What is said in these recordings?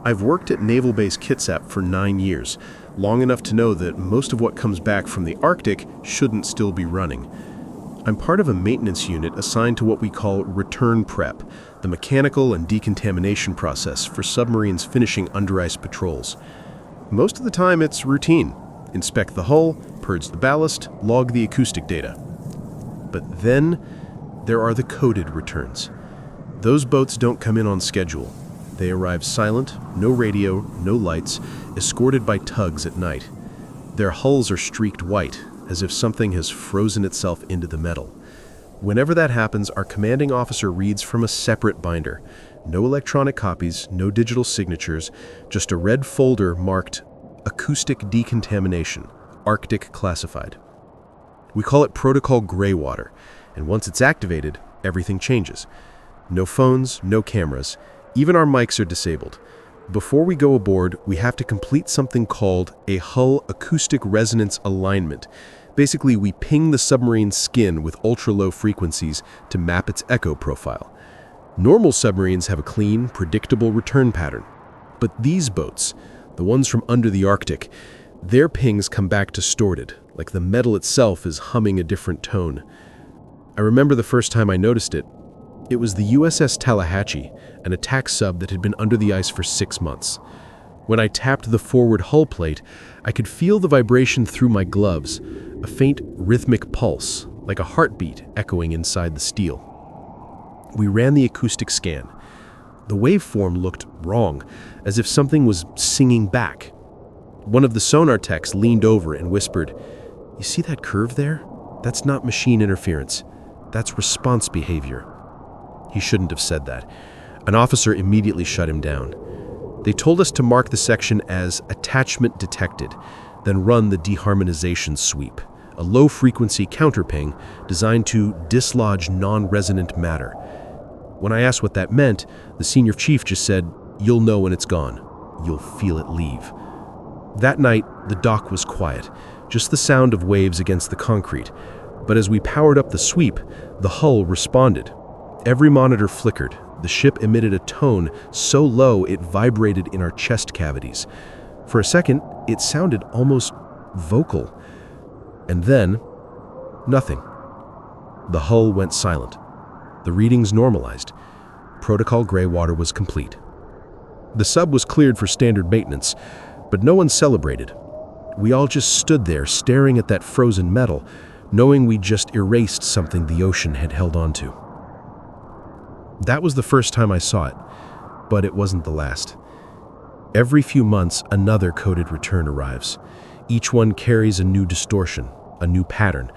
I've worked at Naval Base Kitsap for 9 years, long enough to know that most of what comes back from the Arctic shouldn't still be running. I'm part of a maintenance unit assigned to what we call return prep, the mechanical and decontamination process for submarines finishing under ice patrols. Most of the time it's routine. Inspect the hull, purge the ballast, log the acoustic data. But then there are the coded returns. Those boats don't come in on schedule. They arrive silent, no radio, no lights, escorted by tugs at night. Their hulls are streaked white, as if something has frozen itself into the metal. Whenever that happens, our commanding officer reads from a separate binder. No electronic copies, no digital signatures, just a red folder marked Acoustic Decontamination, Arctic Classified. We call it Protocol Greywater, and once it's activated, everything changes. No phones, no cameras. Even our mics are disabled. Before we go aboard, we have to complete something called a hull acoustic resonance alignment. Basically, we ping the submarine's skin with ultra-low frequencies to map its echo profile. Normal submarines have a clean, predictable return pattern. But these boats, the ones from under the Arctic, their pings come back distorted, like the metal itself is humming a different tone. I remember the first time I noticed it. It was the USS Tallahatchie, an attack sub that had been under the ice for 6 months. When I tapped the forward hull plate, I could feel the vibration through my gloves, a faint rhythmic pulse, like a heartbeat echoing inside the steel. We ran the acoustic scan. The waveform looked wrong, as if something was singing back. One of the sonar techs leaned over and whispered, "You see that curve there? That's not machine interference. That's response behavior." He shouldn't have said that. An officer immediately shut him down. They told us to mark the section as attachment detected, then run the deharmonization sweep, a low-frequency counterping designed to dislodge non-resonant matter. When I asked what that meant, the senior chief just said, "You'll know when it's gone. You'll feel it leave." That night, the dock was quiet, just the sound of waves against the concrete. But as we powered up the sweep, the hull responded. Every monitor flickered. The ship emitted a tone so low it vibrated in our chest cavities. For a second, it sounded almost vocal. And then, nothing. The hull went silent. The readings normalized. Protocol Greywater was complete. The sub was cleared for standard maintenance, but no one celebrated. We all just stood there staring at that frozen metal, knowing we just erased something the ocean had held onto. That was the first time I saw it, but it wasn't the last. Every few months, another coded return arrives. Each one carries a new distortion, a new pattern.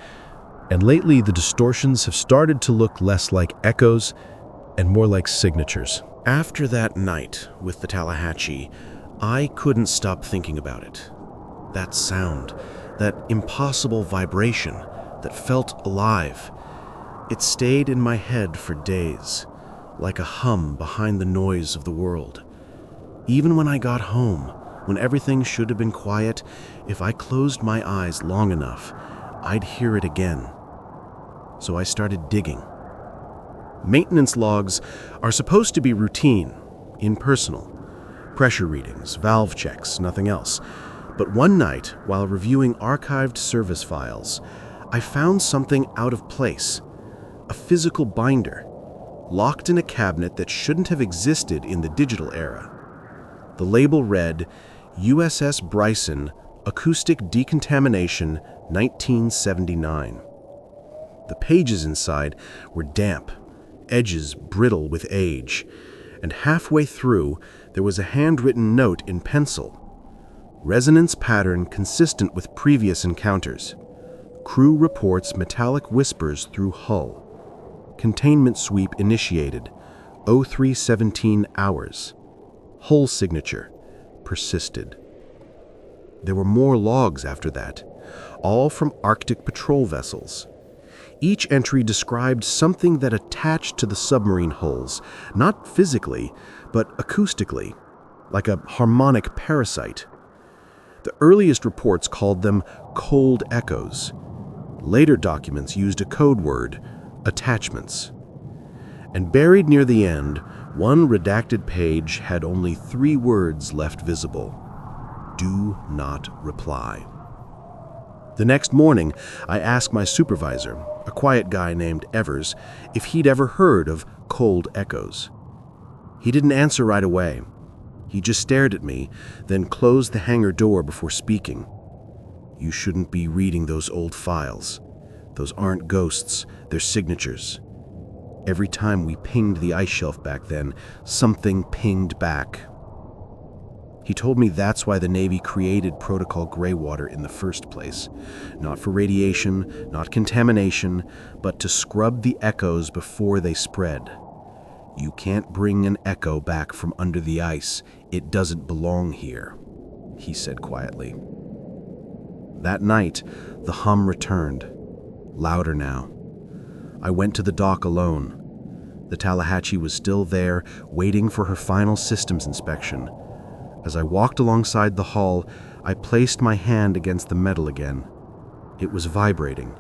And lately, the distortions have started to look less like echoes and more like signatures. After that night with the Tallahatchie, I couldn't stop thinking about it. That sound, that impossible vibration that felt alive. It stayed in my head for days, like a hum behind the noise of the world. Even when I got home, when everything should have been quiet, if I closed my eyes long enough, I'd hear it again. So I started digging. Maintenance logs are supposed to be routine, impersonal. Pressure readings, valve checks, nothing else. But one night, while reviewing archived service files, I found something out of place. A physical binder, locked in a cabinet that shouldn't have existed in the digital era. The label read, USS Bryson, Acoustic Decontamination, 1979. The pages inside were damp, edges brittle with age, and halfway through there was a handwritten note in pencil. Resonance pattern consistent with previous encounters. Crew reports metallic whispers through hull. Containment sweep initiated, 0317 hours. Hull signature, persisted. There were more logs after that, all from Arctic patrol vessels. Each entry described something that attached to the submarine hulls, not physically, but acoustically, like a harmonic parasite. The earliest reports called them cold echoes. Later documents used a code word, attachments. And buried near the end One redacted page had only 3 words left visible: "Do not reply." The next morning, I asked my supervisor, a quiet guy named Evers, if he'd ever heard of cold echoes. He didn't answer right away. He just stared at me, then closed the hangar door before speaking. "You shouldn't be reading those old files. Those aren't ghosts, they're signatures. Every time we pinged the ice shelf back then, something pinged back." He told me that's why the Navy created Protocol Greywater in the first place. Not for radiation, not contamination, but to scrub the echoes before they spread. "You can't bring an echo back from under the ice. It doesn't belong here," he said quietly. That night, the hum returned, louder now. I went to the dock alone. The Tallahatchie was still there, waiting for her final systems inspection. As I walked alongside the hull, I placed my hand against the metal again. It was vibrating,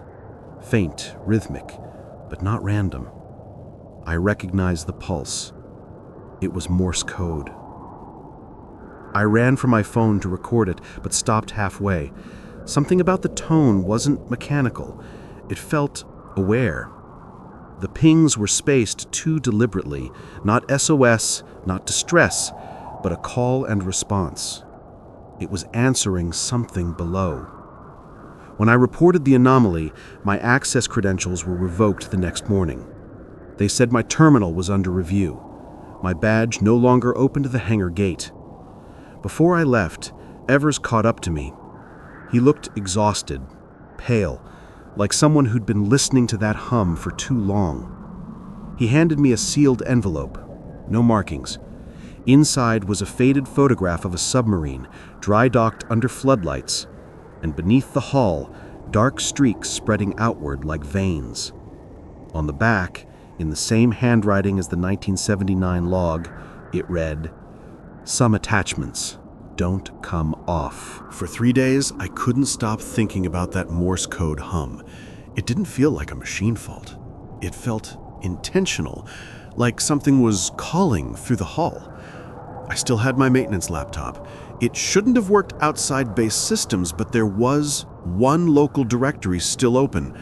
faint, rhythmic, but not random. I recognized the pulse. It was Morse code. I ran for my phone to record it, but stopped halfway. Something about the tone wasn't mechanical. It felt aware. The pings were spaced too deliberately, not SOS, not distress, but a call and response. It was answering something below. When I reported the anomaly, my access credentials were revoked the next morning. They said my terminal was under review. My badge no longer opened the hangar gate. Before I left, Evers caught up to me. He looked exhausted, pale, like someone who'd been listening to that hum for too long. He handed me a sealed envelope, no markings. Inside was a faded photograph of a submarine, dry-docked under floodlights, and beneath the hull, dark streaks spreading outward like veins. On the back, in the same handwriting as the 1979 log, it read, "Some attachments don't come off." For 3 days, I couldn't stop thinking about that Morse code hum. It didn't feel like a machine fault. It felt intentional, like something was calling through the hull. I still had my maintenance laptop. It shouldn't have worked outside base systems, but there was one local directory still open,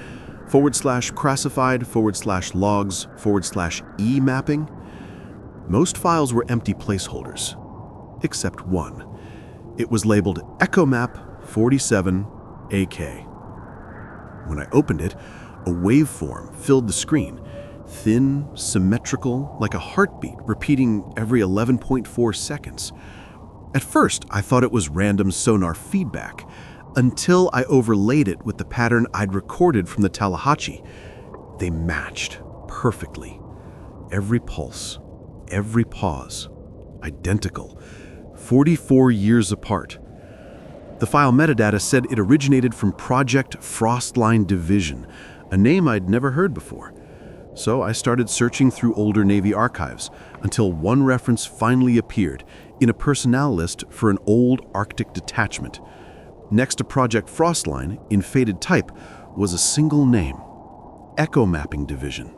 /classified/logs/e mapping. Most files were empty placeholders, except one. It was labeled Echo Map 47 AK. When I opened it, a waveform filled the screen. Thin, symmetrical, like a heartbeat, repeating every 11.4 seconds. At first, I thought it was random sonar feedback, until I overlaid it with the pattern I'd recorded from the Tallahatchie. They matched perfectly. Every pulse, every pause, identical, 44 years apart. The file metadata said it originated from Project Frostline Division, a name I'd never heard before. So I started searching through older Navy archives until one reference finally appeared in a personnel list for an old Arctic detachment. Next to Project Frostline, in faded type, was a single name, Echo Mapping Division.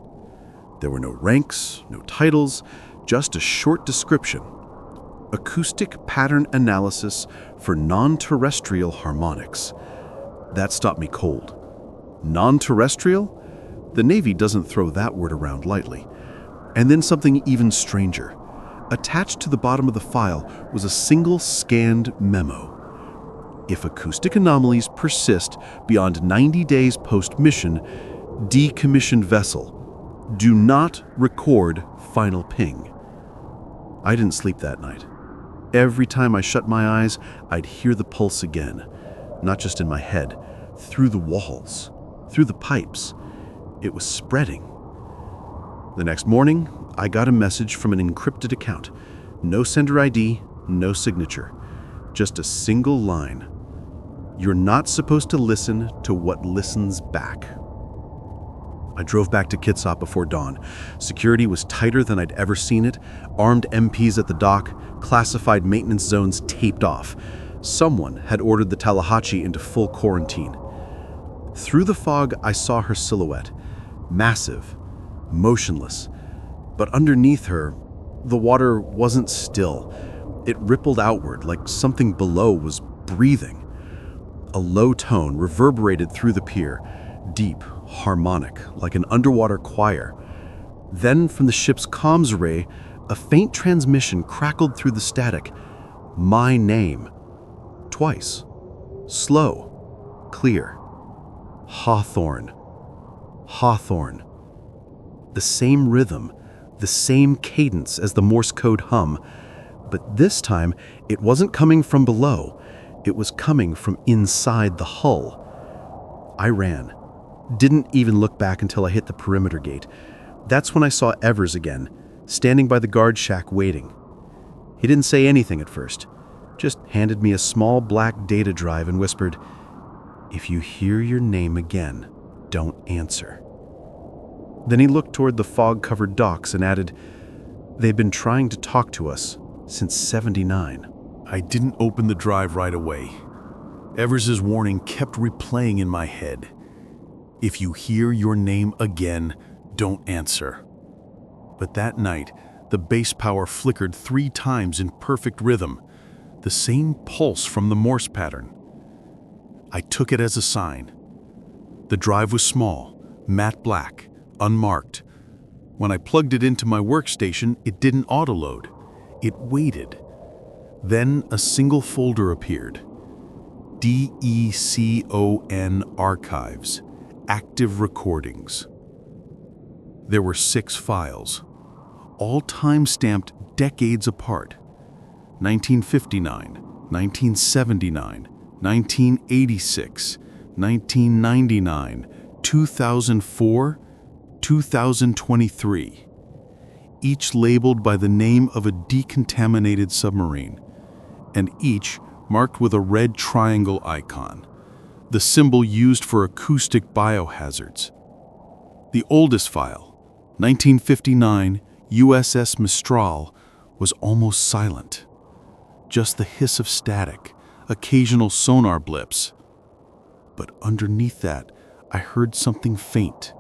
There were no ranks, no titles, just a short description. Acoustic pattern analysis for non-terrestrial harmonics. That stopped me cold. Non-terrestrial? The Navy doesn't throw that word around lightly. And then something even stranger. Attached to the bottom of the file was a single scanned memo. If acoustic anomalies persist beyond 90 days post-mission, decommissioned vessel. Do not record final ping. I didn't sleep that night. Every time I shut my eyes, I'd hear the pulse again. Not just in my head, through the walls, through the pipes. It was spreading. The next morning, I got a message from an encrypted account. No sender ID, no signature. Just a single line. You're not supposed to listen to what listens back. I drove back to Kitsap before dawn. Security was tighter than I'd ever seen it. Armed MPs at the dock, classified maintenance zones taped off. Someone had ordered the Tallahatchie into full quarantine. Through the fog, I saw her silhouette. Massive, motionless, but underneath her, The water wasn't still. It rippled outward like something below was breathing. A low tone reverberated through the pier, deep, harmonic, like an underwater choir. Then, from the ship's comms array, a faint transmission crackled through the static. My name. Twice. Slow. Clear. Hawthorne. Hawthorne. The same rhythm, the same cadence as the Morse code hum, but this time it wasn't coming from below, it was coming from inside the hull. I ran. Didn't even look back until I hit the perimeter gate. That's when I saw Evers again, standing by the guard shack waiting. He didn't say anything at first, just handed me a small black data drive and whispered, "If you hear your name again, don't answer." Then he looked toward the fog-covered docks and added, "They've been trying to talk to us since '79. I didn't open the drive right away. Evers's warning kept replaying in my head. If you hear your name again, don't answer. But that night, the base power flickered 3 times in perfect rhythm, the same pulse from the Morse pattern. I took it as a sign. The drive was small, matte black, unmarked. When I plugged it into my workstation, it didn't autoload. It waited. Then a single folder appeared. DECON Archives, Active Recordings. There were 6 files, all time-stamped decades apart. 1959, 1979, 1986, 1999, 2004, 2023. Each labeled by the name of a decontaminated submarine, and each marked with a red triangle icon, the symbol used for acoustic biohazards. The oldest file, 1959 USS Mistral, was almost silent. Just the hiss of static, occasional sonar blips. But underneath that, I heard something faint,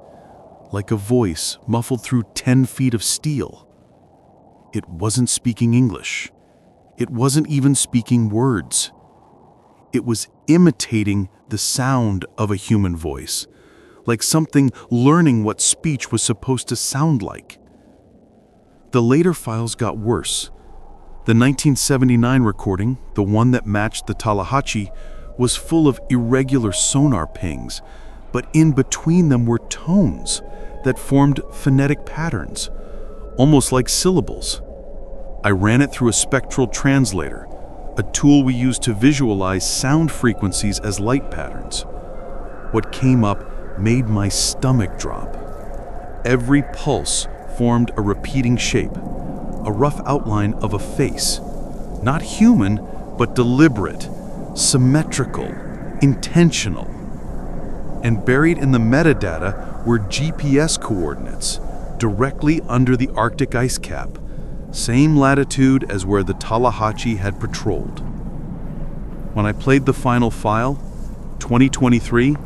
like a voice muffled through 10 feet of steel. It wasn't speaking English. It wasn't even speaking words. It was imitating the sound of a human voice, like something learning what speech was supposed to sound like. The later files got worse. The 1979 recording, the one that matched the Tallahatchie, was full of irregular sonar pings, but in between them were tones that formed phonetic patterns, almost like syllables. I ran it through a spectral translator, a tool we use to visualize sound frequencies as light patterns. What came up made my stomach drop. Every pulse formed a repeating shape, a rough outline of a face, not human, but deliberate, symmetrical, intentional. And buried in the metadata were GPS coordinates, directly under the Arctic ice cap, same latitude as where the Tallahatchie had patrolled. When I played the final file, 2023,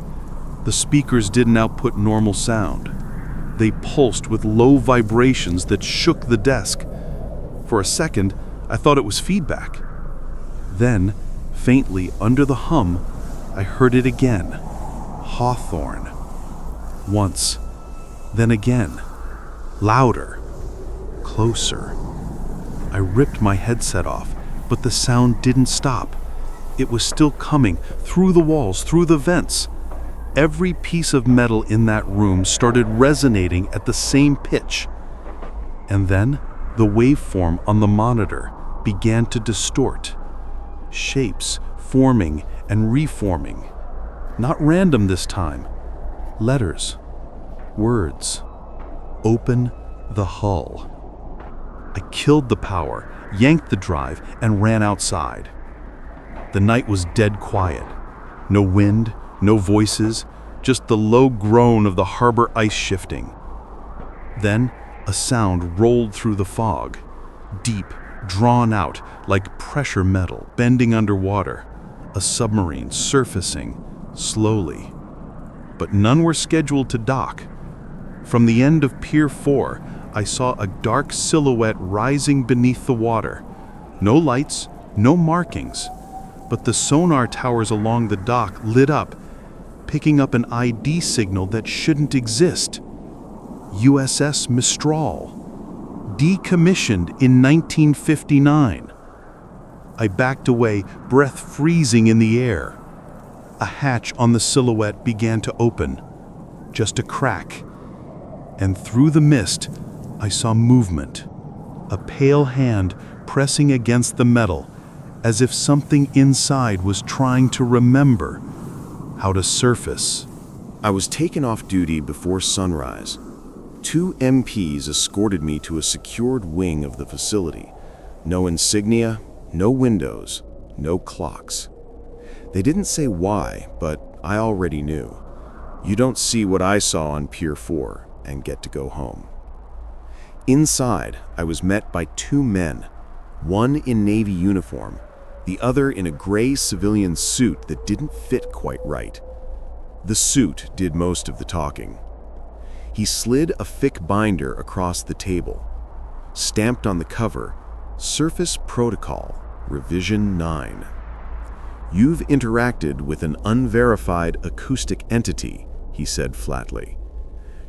the speakers didn't output normal sound. They pulsed with low vibrations that shook the desk. For a second, I thought it was feedback. Then, faintly under the hum, I heard it again. Hawthorne. Once, then again. Louder. Closer. I ripped my headset off, but the sound didn't stop. It was still coming, through the walls, through the vents. Every piece of metal in that room started resonating at the same pitch. And then, the waveform on the monitor began to distort. Shapes forming and reforming. Not random this time. Letters. Words. Open the hull. I killed the power, yanked the drive, and ran outside. The night was dead quiet. No wind, no voices, just the low groan of the harbor ice shifting. Then, a sound rolled through the fog, deep, drawn out, like pressure metal bending underwater, a submarine surfacing slowly. But none were scheduled to dock. From the end of Pier 4, I saw a dark silhouette rising beneath the water. No lights, no markings, but the sonar towers along the dock lit up, picking up an ID signal that shouldn't exist. USS Mistral, decommissioned in 1959. I backed away, breath freezing in the air. A hatch on the silhouette began to open, just a crack, and through the mist, I saw movement, a pale hand pressing against the metal, as if something inside was trying to remember how to surface. I was taken off duty before sunrise. 2 MPs escorted me to a secured wing of the facility. No insignia, no windows, no clocks. They didn't say why, but I already knew. You don't see what I saw on Pier 4 and get to go home. Inside, I was met by 2 men, one in Navy uniform, the other in a gray civilian suit that didn't fit quite right. The suit did most of the talking. He slid a thick binder across the table. Stamped on the cover, Surface Protocol, Revision 9. You've interacted with an unverified acoustic entity, he said flatly.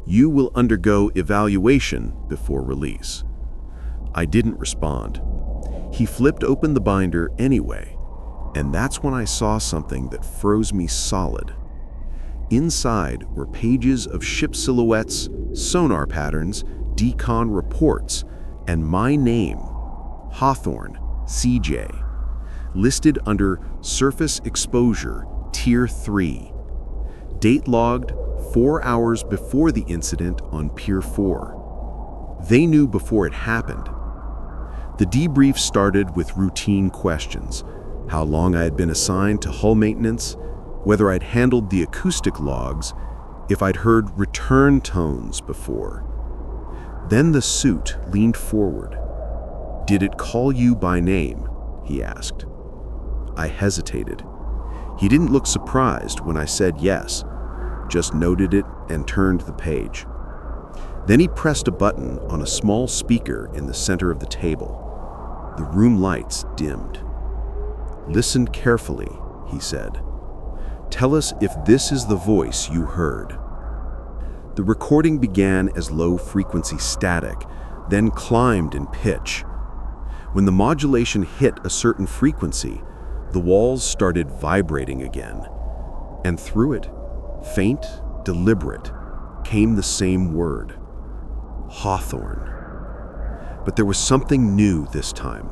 You will undergo evaluation before release. I didn't respond. He flipped open the binder anyway, and that's when I saw something that froze me solid. Inside were pages of ship silhouettes, sonar patterns, decon reports, and my name, Hawthorne, CJ, listed under Surface Exposure, Tier 3. Date logged 4 hours before the incident on Pier 4. They knew before it happened. The debrief started with routine questions: how long I had been assigned to hull maintenance, whether I'd handled the acoustic logs, if I'd heard return tones before. Then the suit leaned forward. Did it call you by name? He asked. I hesitated. He didn't look surprised when I said yes, just noted it and turned the page. Then he pressed a button on a small speaker in the center of the table. The room lights dimmed. Listen carefully, he said. Tell us if this is the voice you heard. The recording began as low-frequency static, then climbed in pitch. When the modulation hit a certain frequency, the walls started vibrating again. And through it, faint, deliberate, came the same word: Hawthorne. But there was something new this time.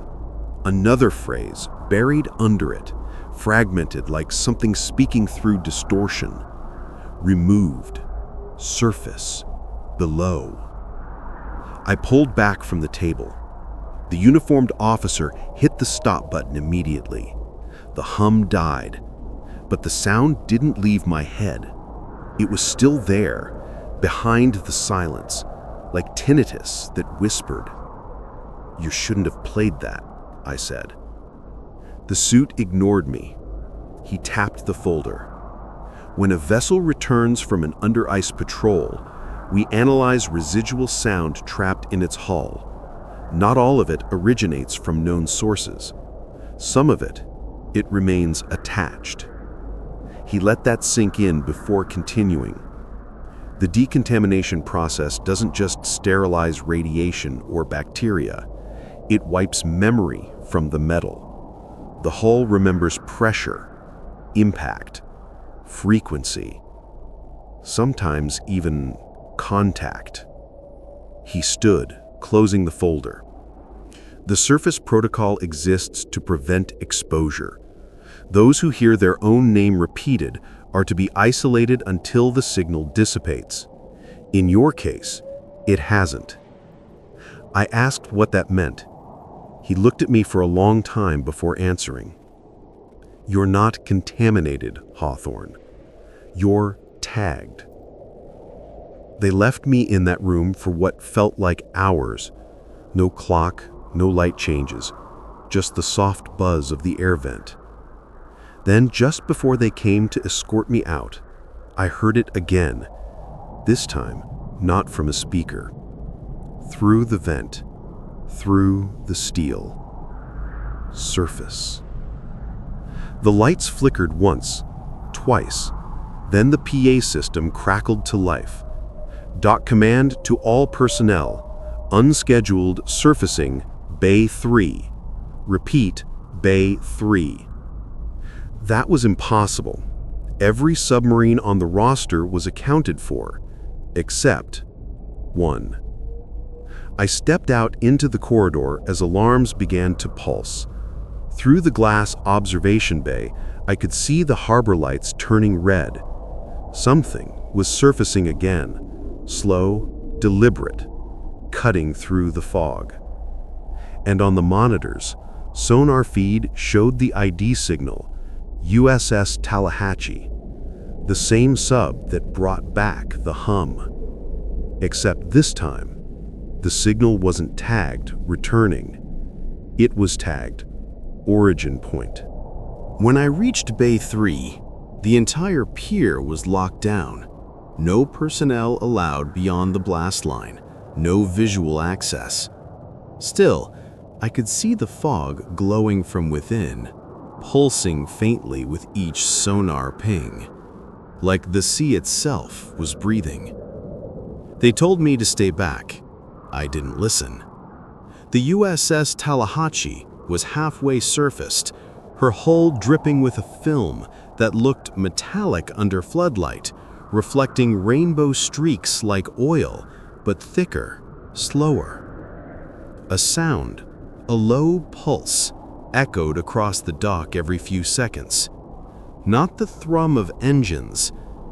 Another phrase buried under it, fragmented like something speaking through distortion. Removed. Surface. Below. I pulled back from the table. The uniformed officer hit the stop button immediately. The hum died, but the sound didn't leave my head. It was still there, behind the silence, like tinnitus that whispered. You shouldn't have played that, I said. The suit ignored me. He tapped the folder. When a vessel returns from an under-ice patrol, we analyze residual sound trapped in its hull. Not all of it originates from known sources. Some of it remains attached. He let that sink in before continuing. The decontamination process doesn't just sterilize radiation or bacteria. It wipes memory from the metal. The hull remembers pressure, impact, frequency, sometimes even contact. He stood, closing the folder. The Surface Protocol exists to prevent exposure. Those who hear their own name repeated are to be isolated until the signal dissipates. In your case, it hasn't. I asked what that meant. He looked at me for a long time before answering. You're not contaminated, Hawthorne. You're tagged. They left me in that room for what felt like hours. No clock, no light changes, just the soft buzz of the air vent. Then, just before they came to escort me out, I heard it again, this time not from a speaker. Through the vent, through the steel. Surface. The lights flickered once, twice. Then the PA system crackled to life. Dock command to all personnel. Unscheduled surfacing, Bay 3. Repeat, Bay 3. That was impossible. Every submarine on the roster was accounted for, except one. I stepped out into the corridor as alarms began to pulse. Through the glass observation bay, I could see the harbor lights turning red. Something was surfacing again, slow, deliberate, cutting through the fog. And on the monitors, sonar feed showed the ID signal, USS Tallahatchie, the same sub that brought back the hum. Except this time, the signal wasn't tagged returning. It was tagged origin point. When I reached Bay 3, the entire pier was locked down. No personnel allowed beyond the blast line, no visual access. Still, I could see the fog glowing from within, pulsing faintly with each sonar ping, like the sea itself was breathing. They told me to stay back. I didn't listen. The USS Tallahatchie was halfway surfaced, her hull dripping with a film that looked metallic under floodlight, reflecting rainbow streaks like oil, but thicker, slower. A sound, a low pulse, echoed across the dock every few seconds. Not the thrum of engines,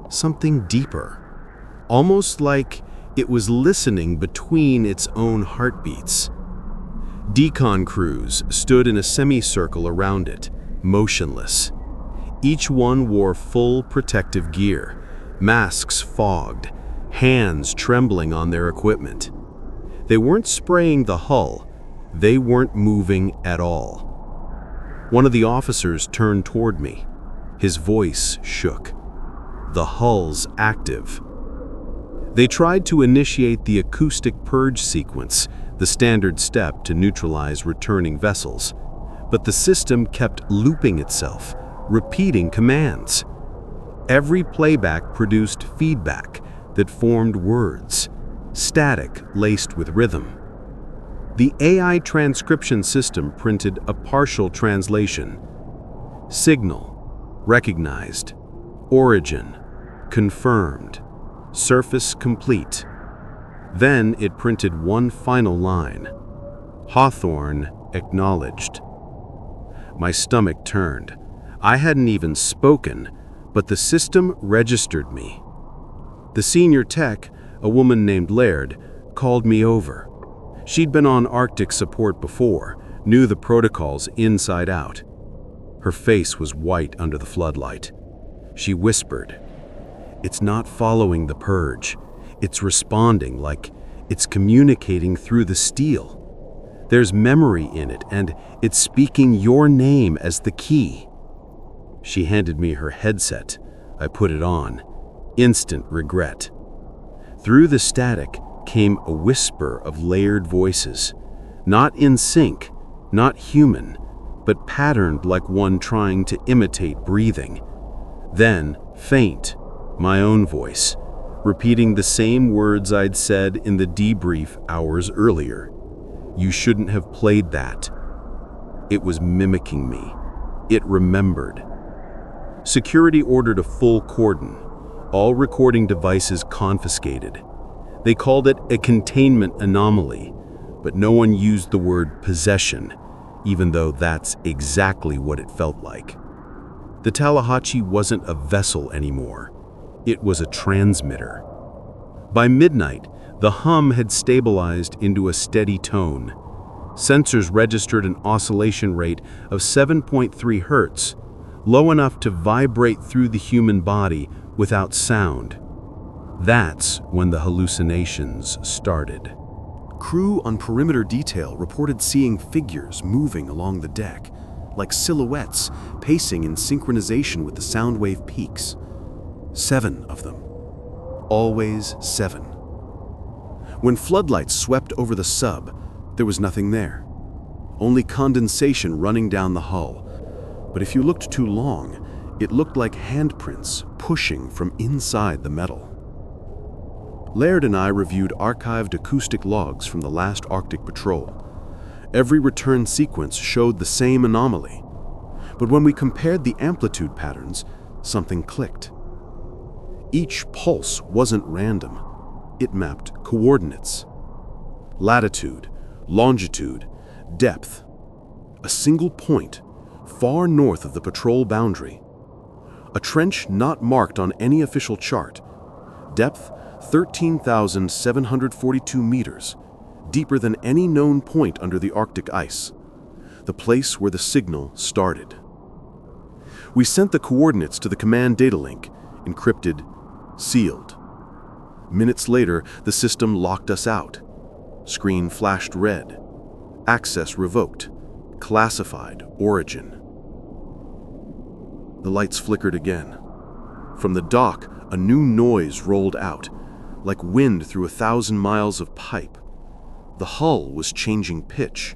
something deeper, almost like it was listening between its own heartbeats. Decon crews stood in a semicircle around it, motionless. Each one wore full protective gear, masks fogged, hands trembling on their equipment. They weren't spraying the hull, they weren't moving at all. One of the officers turned toward me. His voice shook. The hull's active. They tried to initiate the acoustic purge sequence, the standard step to neutralize returning vessels, but the system kept looping itself, repeating commands. Every playback produced feedback that formed words, static laced with rhythm. The AI transcription system printed a partial translation. Signal, recognized. Origin, confirmed. Surface complete. Then it printed one final line. Hawthorne acknowledged. My stomach turned. I hadn't even spoken, but the system registered me. The senior tech, a woman named Laird, called me over. She'd been on Arctic support before, knew the protocols inside out. Her face was white under the floodlight. She whispered, "It's not following the purge. It's responding, like it's communicating through the steel. There's memory in it, and it's speaking your name as the key." She handed me her headset. I put it on. Instant regret. Through the static came a whisper of layered voices. Not in sync, not human, but patterned like one trying to imitate breathing. Then, faint, my own voice, repeating the same words I'd said in the debrief hours earlier. "You shouldn't have played that." It was mimicking me. It remembered. Security ordered a full cordon, all recording devices confiscated. They called it a containment anomaly, but no one used the word possession, even though that's exactly what it felt like. The Tallahatchie wasn't a vessel anymore. It was a transmitter. By midnight, the hum had stabilized into a steady tone. Sensors registered an oscillation rate of 7.3 Hertz, low enough to vibrate through the human body without sound. That's when the hallucinations started. Crew on perimeter detail reported seeing figures moving along the deck, like silhouettes pacing in synchronization with the sound wave peaks. 7 of them. Always 7. When floodlights swept over the sub, there was nothing there. Only condensation running down the hull. But if you looked too long, it looked like handprints pushing from inside the metal. Laird and I reviewed archived acoustic logs from the last Arctic patrol. Every return sequence showed the same anomaly. But when we compared the amplitude patterns, something clicked. Each pulse wasn't random. It mapped coordinates. Latitude, longitude, depth. A single point, far north of the patrol boundary. A trench not marked on any official chart. Depth 13,742 meters, deeper than any known point under the Arctic ice. The place where the signal started. We sent the coordinates to the command data link, encrypted, sealed. Minutes later, the system locked us out. Screen flashed red. Access revoked. Classified origin. The lights flickered again. From the dock, a new noise rolled out, like wind through 1,000 miles of pipe. The hull was changing pitch.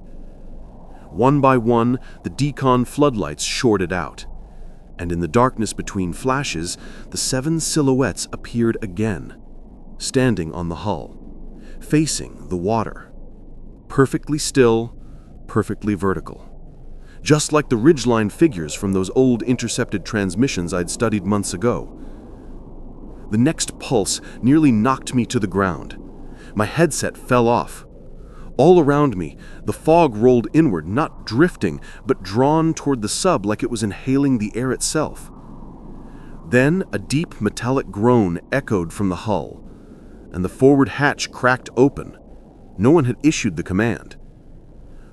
One by one, the decon floodlights shorted out. And in the darkness between flashes, the 7 silhouettes appeared again, standing on the hull, facing the water. Perfectly still, perfectly vertical. Just like the ridgeline figures from those old intercepted transmissions I'd studied months ago. The next pulse nearly knocked me to the ground. My headset fell off. All around me, the fog rolled inward, not drifting, but drawn toward the sub like it was inhaling the air itself. Then a deep metallic groan echoed from the hull, and the forward hatch cracked open. No one had issued the command.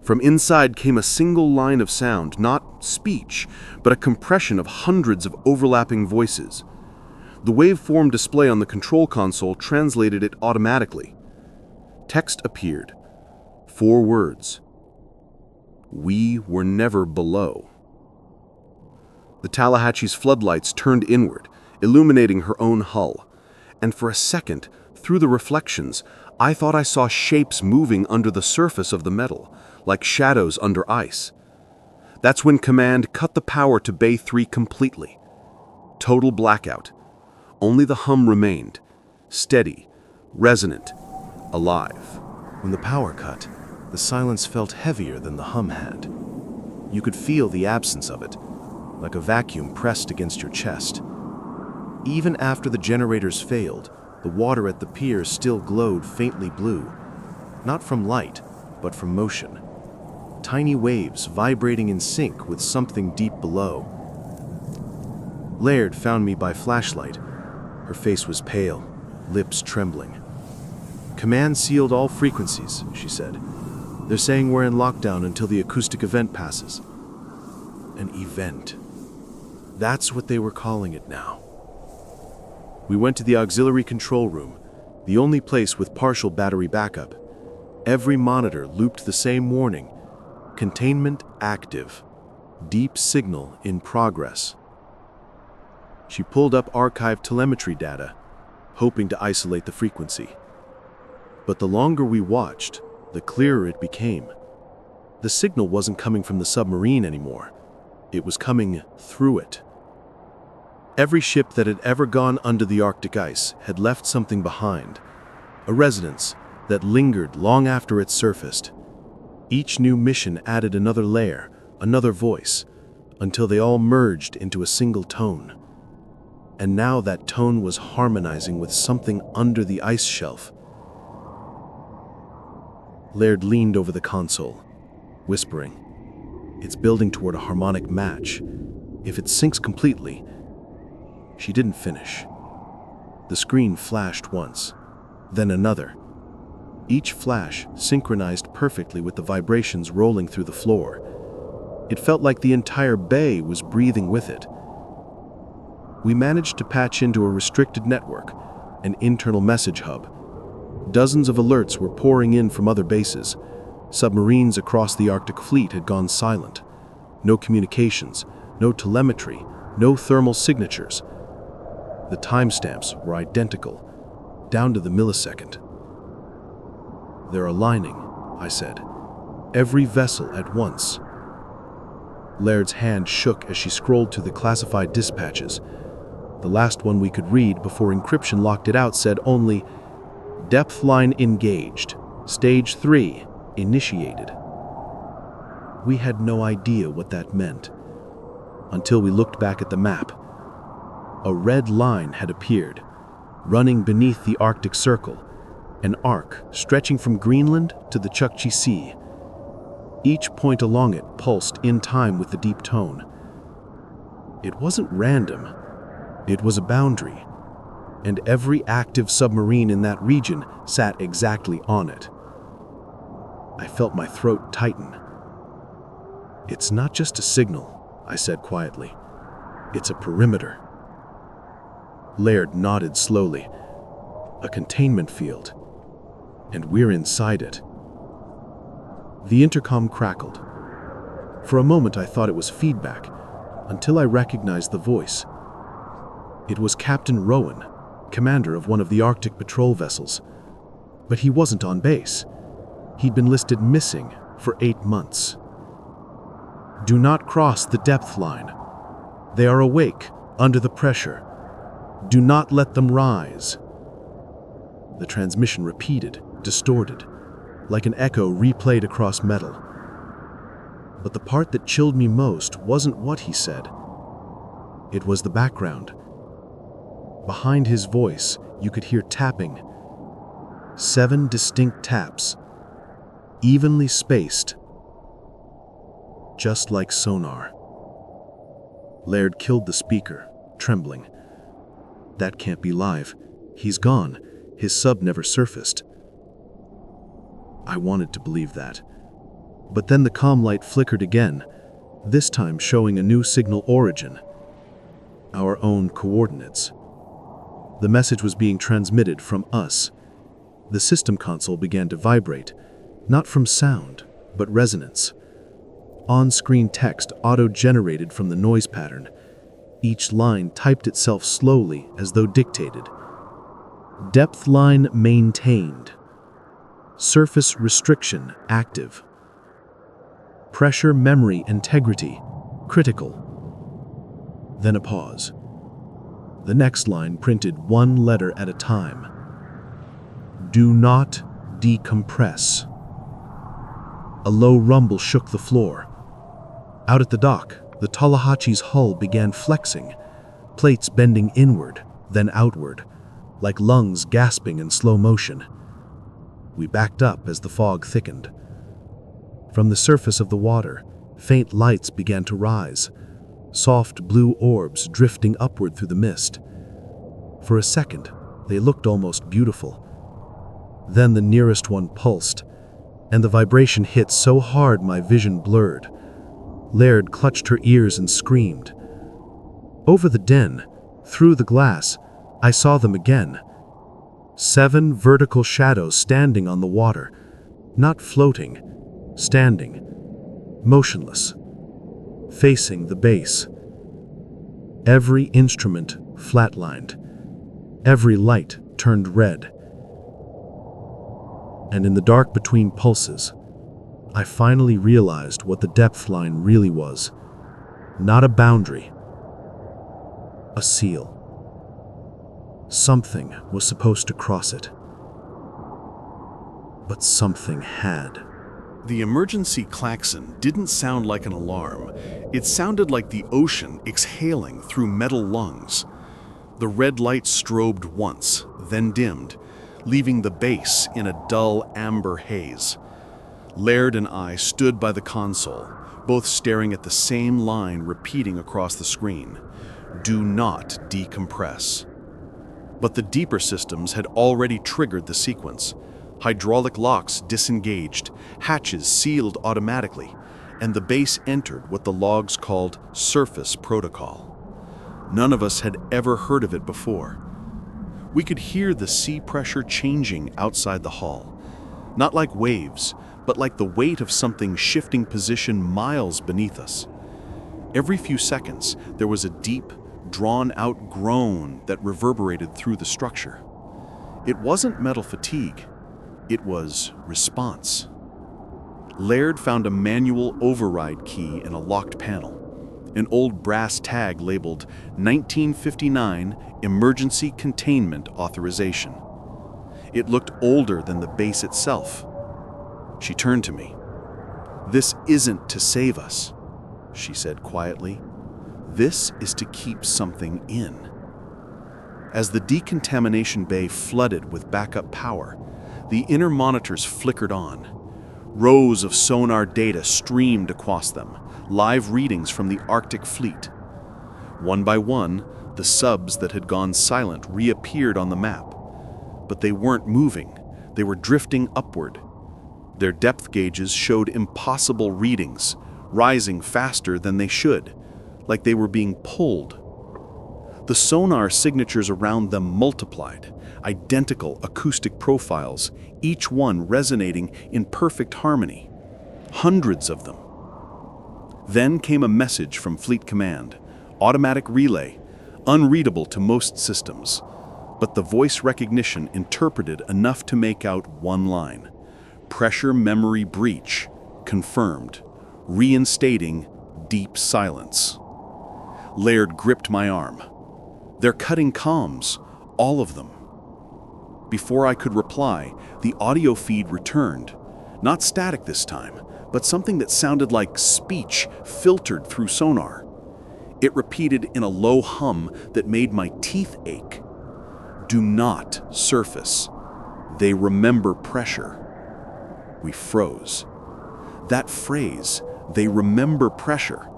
From inside came a single line of sound, not speech, but a compression of hundreds of overlapping voices. The waveform display on the control console translated it automatically. Text appeared. 4 words. We were never below. The Tallahassee's floodlights turned inward, illuminating her own hull. And for a second, through the reflections, I thought I saw shapes moving under the surface of the metal, like shadows under ice. That's when command cut the power to Bay 3 completely. Total blackout. Only the hum remained, steady, resonant, alive. When the power cut, the silence felt heavier than the hum had. You could feel the absence of it, like a vacuum pressed against your chest. Even after the generators failed, the water at the pier still glowed faintly blue, not from light, but from motion. Tiny waves vibrating in sync with something deep below. Laird found me by flashlight. Her face was pale, lips trembling. Command sealed all frequencies, she said. They're saying we're in lockdown until the acoustic event passes. An event. That's what they were calling it now. We went to the auxiliary control room, the only place with partial battery backup. Every monitor looped the same warning. Containment active. Deep signal in progress. She pulled up archived telemetry data, hoping to isolate the frequency. But the longer we watched, the clearer it became. The signal wasn't coming from the submarine anymore. It was coming through it. Every ship that had ever gone under the Arctic ice had left something behind, a resonance that lingered long after it surfaced. Each new mission added another layer, another voice, until they all merged into a single tone. And now that tone was harmonizing with something under the ice shelf. Laird leaned over the console, whispering, "It's building toward a harmonic match. If it sinks completely..." She didn't finish. The screen flashed once, then another. Each flash synchronized perfectly with the vibrations rolling through the floor. It felt like the entire bay was breathing with it. We managed to patch into a restricted network, an internal message hub. Dozens of alerts were pouring in from other bases. Submarines across the Arctic fleet had gone silent. No communications, no telemetry, no thermal signatures. The timestamps were identical, down to the millisecond. "They're aligning," I said. "Every vessel at once." Laird's hand shook as she scrolled through the classified dispatches. The last one we could read before encryption locked it out said only, "Depth line engaged. Stage 3 initiated." We had no idea what that meant until we looked back at the map. A red line had appeared, running beneath the Arctic Circle, an arc stretching from Greenland to the Chukchi Sea. Each point along it pulsed in time with the deep tone. It wasn't random. It was a boundary, and every active submarine in that region sat exactly on it. I felt my throat tighten. "It's not just a signal," I said quietly. "It's a perimeter." Laird nodded slowly. "A containment field. And we're inside it." The intercom crackled. For a moment I thought it was feedback, until I recognized the voice. It was Captain Rowan, commander of one of the Arctic patrol vessels. But he wasn't on base. He'd been listed missing for 8 months. "Do not cross the depth line. They are awake under the pressure. Do not let them rise." The transmission repeated, distorted, like an echo replayed across metal. But the part that chilled me most wasn't what he said. It was the background. Behind his voice, you could hear tapping. 7 distinct taps, evenly spaced, just like sonar. Laird killed the speaker, trembling. "That can't be live. He's gone. His sub never surfaced." I wanted to believe that. But then the comm light flickered again, this time showing a new signal origin. Our own coordinates. The message was being transmitted from us. The system console began to vibrate, not from sound, but resonance. On-screen text auto-generated from the noise pattern. Each line typed itself slowly as though dictated. "Depth line maintained. Surface restriction active. Pressure memory integrity critical." Then a pause. The next line printed one letter at a time. "Do not decompress." A low rumble shook the floor. Out at the dock, the Tallahatchie's hull began flexing, plates bending inward, then outward, like lungs gasping in slow motion. We backed up as the fog thickened. From the surface of the water, faint lights began to rise, soft blue orbs drifting upward through the mist. For a second, they looked almost beautiful. Then the nearest one pulsed, and the vibration hit so hard my vision blurred. Laird clutched her ears and screamed. Over the den, through the glass, I saw them again. 7 vertical shadows standing on the water, not floating, standing, motionless, facing the base. Every instrument flatlined, every light turned red. And in the dark between pulses, I finally realized what the depth line really was. Not a boundary, a seal. Something was supposed to cross it. But something had. The emergency klaxon didn't sound like an alarm. It sounded like the ocean exhaling through metal lungs. The red light strobed once, then dimmed, leaving the base in a dull amber haze. Laird and I stood by the console, both staring at the same line repeating across the screen. "Do not decompress." But the deeper systems had already triggered the sequence. Hydraulic locks disengaged, hatches sealed automatically, and the base entered what the logs called surface protocol. None of us had ever heard of it before. We could hear the sea pressure changing outside the hull, not like waves, but like the weight of something shifting position miles beneath us. Every few seconds, there was a deep, drawn-out groan that reverberated through the structure. It wasn't metal fatigue. It was response. Laird found a manual override key in a locked panel, an old brass tag labeled 1959 Emergency Containment Authorization. It looked older than the base itself. She turned to me. "This isn't to save us," she said quietly. "This is to keep something in." As the decontamination bay flooded with backup power, the inner monitors flickered on. Rows of sonar data streamed across them, live readings from the Arctic fleet. One by one, the subs that had gone silent reappeared on the map. But they weren't moving, they were drifting upward. Their depth gauges showed impossible readings, rising faster than they should, like they were being pulled. The sonar signatures around them multiplied, identical acoustic profiles, each one resonating in perfect harmony. Hundreds of them. Then came a message from Fleet Command, automatic relay, unreadable to most systems, but the voice recognition interpreted enough to make out one line: pressure memory breach, confirmed, reinstating deep silence. Laird gripped my arm. "They're cutting comms, all of them." Before I could reply, the audio feed returned. Not static this time, but something that sounded like speech filtered through sonar. It repeated in a low hum that made my teeth ache. "Do not surface. They remember pressure." We froze. That phrase, "they remember pressure,"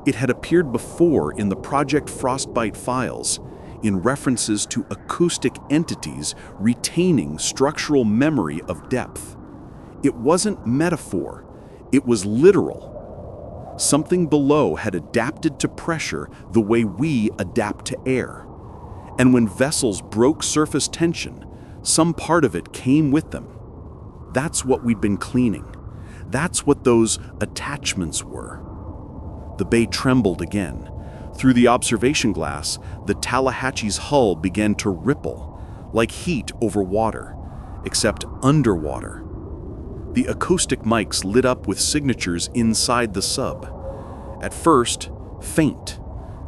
it had appeared before in the Project Frostbite files, in references to acoustic entities retaining structural memory of depth. It wasn't metaphor, it was literal. Something below had adapted to pressure the way we adapt to air. And when vessels broke surface tension, some part of it came with them. That's what we'd been cleaning. That's what those attachments were. The bay trembled again. Through the observation glass, the Tallahassee's hull began to ripple, like heat over water, except underwater. The acoustic mics lit up with signatures inside the sub. At first, faint,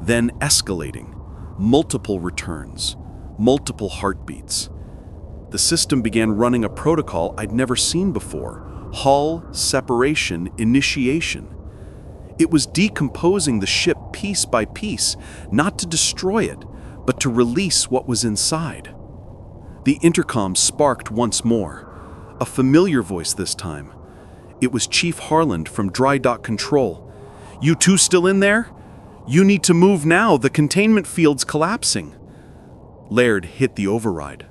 then escalating, multiple returns, multiple heartbeats. The system began running a protocol I'd never seen before: hull separation initiation. It was decomposing the ship piece by piece, not to destroy it, but to release what was inside. The intercom sparked once more, a familiar voice this time. It was Chief Harland from Dry Dock Control. "You two still in there? You need to move now, the containment field's collapsing." Laird hit the override.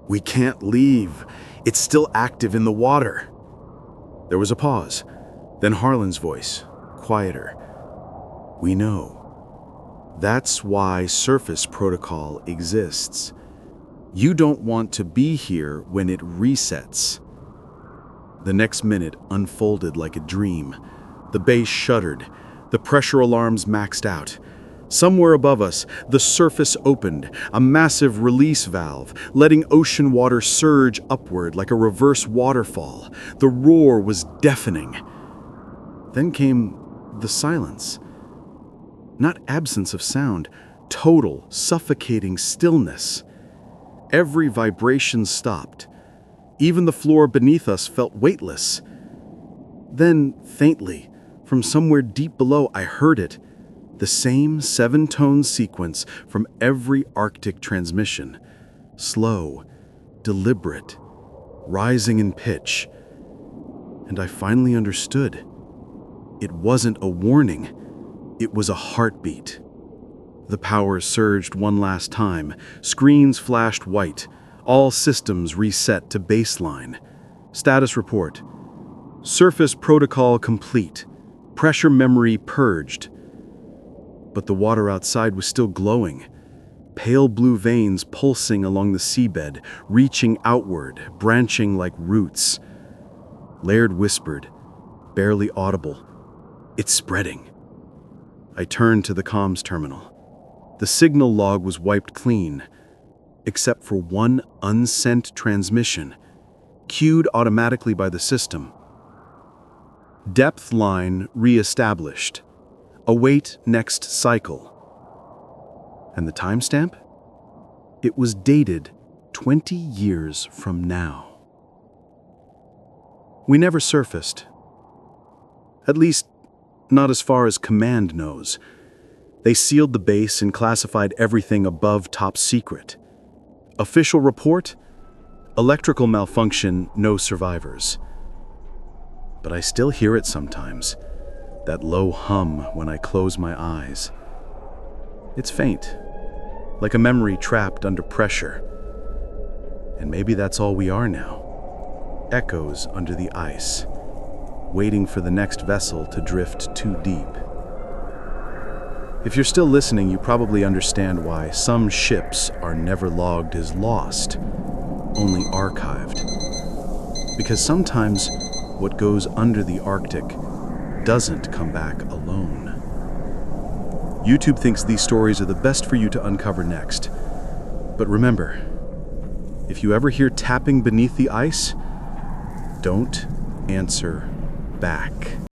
"We can't leave. It's still active in the water." There was a pause, then Harlan's voice, quieter. "We know. That's why surface protocol exists. You don't want to be here when it resets." The next minute unfolded like a dream. The base shuddered. The pressure alarms maxed out. Somewhere above us, the surface opened, a massive release valve, letting ocean water surge upward like a reverse waterfall. The roar was deafening. Then came the silence. Not absence of sound, total, suffocating stillness. Every vibration stopped. Even the floor beneath us felt weightless. Then, faintly, from somewhere deep below, I heard it. The same 7-tone sequence from every Arctic transmission. Slow, deliberate, rising in pitch. And I finally understood. It wasn't a warning. It was a heartbeat. The power surged one last time. Screens flashed white. All systems reset to baseline. Status report. Surface protocol complete. Pressure memory purged. But the water outside was still glowing. Pale blue veins pulsing along the seabed, reaching outward, branching like roots. Laird whispered, barely audible, "It's spreading." I turned to the comms terminal. The signal log was wiped clean, except for one unsent transmission. cued automatically by the system. Depth line re-established. Await next cycle. And the timestamp? It was dated 20 years from now. We never surfaced. At least, not as far as command knows. They sealed the base and classified everything above top secret. Official report? Electrical malfunction, no survivors. But I still hear it sometimes, that low hum when I close my eyes. It's faint, like a memory trapped under pressure. And maybe that's all we are now. Echoes under the ice, waiting for the next vessel to drift too deep. If you're still listening, you probably understand why some ships are never logged as lost, only archived. Because sometimes what goes under the Arctic doesn't come back alone. YouTube thinks these stories are the best for you to uncover next. But remember, if you ever hear tapping beneath the ice, don't answer back.